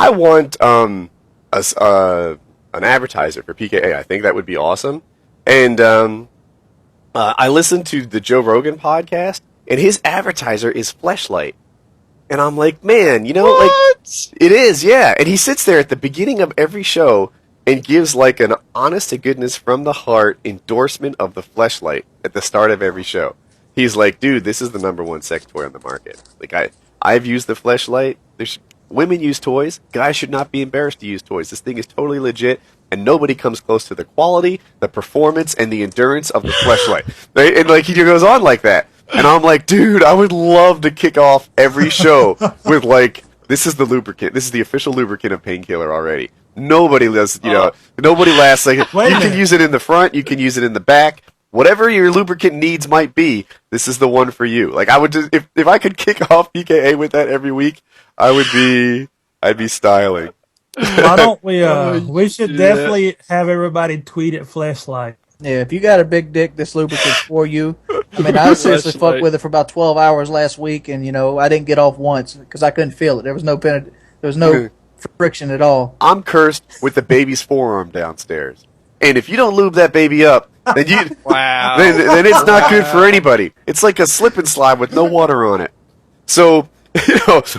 I want an advertiser for PKA. I think that would be awesome. And I listened to the Joe Rogan podcast, and his advertiser is Fleshlight. And I'm like, man, you know, what? like, it is, yeah. And he sits there at the beginning of every show and gives like an honest to goodness from the heart endorsement of the Fleshlight at the start of every show. He's like, dude, this is the #1 sex toy on the market. Like, I've used the Fleshlight. Women use toys. Guys should not be embarrassed to use toys. This thing is totally legit, and nobody comes close to the quality, the performance, and the endurance of the Fleshlight. Right? And like he just goes on like that. And I'm like, dude, I would love to kick off every show with like, this is the lubricant. This is the official lubricant of Painkiller already. Nobody does, nobody lasts like, you can use it in the front, you can use it in the back. Whatever your lubricant needs might be, this is the one for you. Like, I would just, if I could kick off PKA with that every week, I'd be styling. Why don't we should definitely have everybody tweet at Fleshlight. Yeah, if you got a big dick, this lubricant's for you. I mean, I seriously fucked with it for about 12 hours last week, and, I didn't get off once because I couldn't feel it. There was no friction at all. I'm cursed with the baby's forearm downstairs. And if you don't lube that baby up, then then it's not good for anybody. It's like a slip and slide with no water on it. So,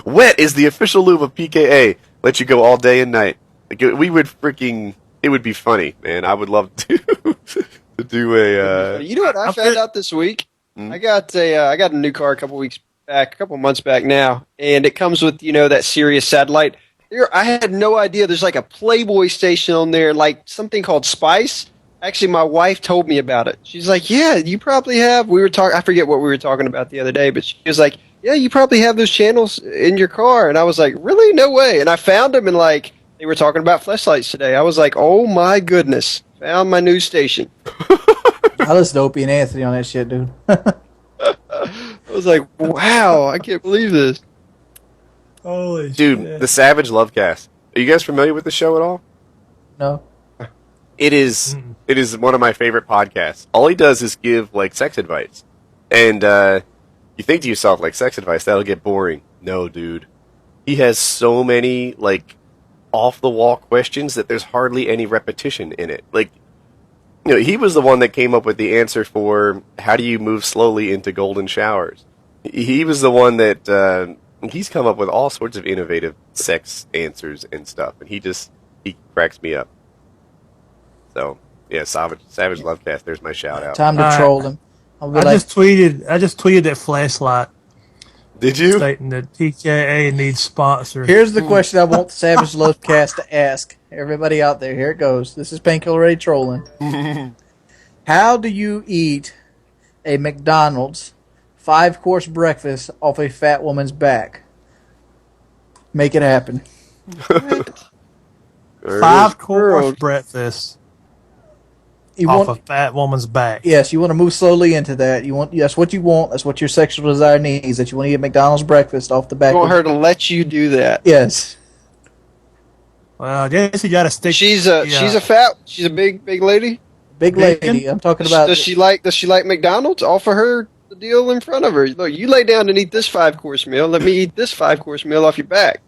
wet is the official lube of PKA. Let you go all day and night. Like, it would be funny, man. I would love to do a. You know what I found out this week? I got a new car a couple months back now, and it comes with that Sirius satellite. I had no idea there's like a Playboy station on there, like something called Spice. Actually, my wife told me about it. She's like, "Yeah, you probably have." I forget what we were talking about the other day, but she was like, "Yeah, you probably have those channels in your car." And I was like, "Really? No way!" And I found them, and like they were talking about fleshlights today. I was like, "Oh my goodness!" Found my news station. I listen to Opie and Anthony on that shit, dude. I was like, "Wow, I can't believe this." Holy Dude, shit. the Savage Lovecast. Are you guys familiar with the show at all? No. It is one of my favorite podcasts. All he does is give like sex advice. And you think to yourself, like, sex advice, that'll get boring. No, dude. He has so many like off the wall questions that there's hardly any repetition in it. Like, he was the one that came up with the answer for how do you move slowly into golden showers. He was the one that he's come up with all sorts of innovative sex answers and stuff, and he cracks me up. So, yeah, Savage Lovecast, there's my shout out. Time to troll him. I just tweeted that Fleshlight. Did you? Stating that PKA needs sponsors. Here's the question I want the Savage Lovecast to ask. Everybody out there, here it goes. This is Painkiller Ready Trolling. How do you eat a McDonald's 5-course breakfast off a fat woman's back? Make it happen. 5-course breakfast off a fat woman's back. Yes, you want to move slowly into that. That's what you want. That's what your sexual desire needs. That you want to eat McDonald's breakfast off the back. You want her to let you do that? Yes. Well, I guess you got to stick. She's a big lady. Big lady. I'm talking about. Does she like McDonald's? Offer her the deal in front of her. Look, you lay down and eat this 5-course meal. Let me eat this 5-course meal off your back.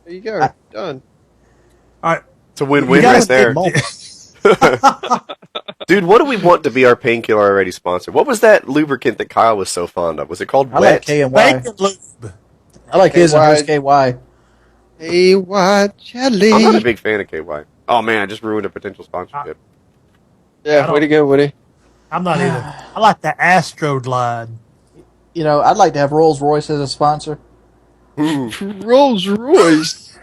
There you go. Done. All right. It's a win-win right there. Dude, what do we want to be our Painkiller Already sponsor? What was that lubricant that Kyle was so fond of? Was it called I Wet? like K&Y. Bacon lube. I like his and hers KY. KY jelly. I'm not a big fan of KY. Oh man, I just ruined a potential sponsorship. Yeah, way to go, Woody. I'm not either. I like the Astro Glide. I'd like to have Rolls Royce as a sponsor. Rolls Royce.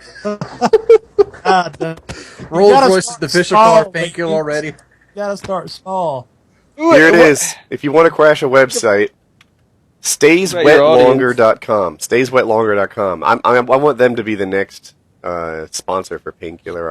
Rolls Royce is the official car of Painkiller already. You gotta start small. Here it is. If you want to crash a website, stayswetlonger.com. Stayswetlonger.com. I want them to be the next sponsor for Painkiller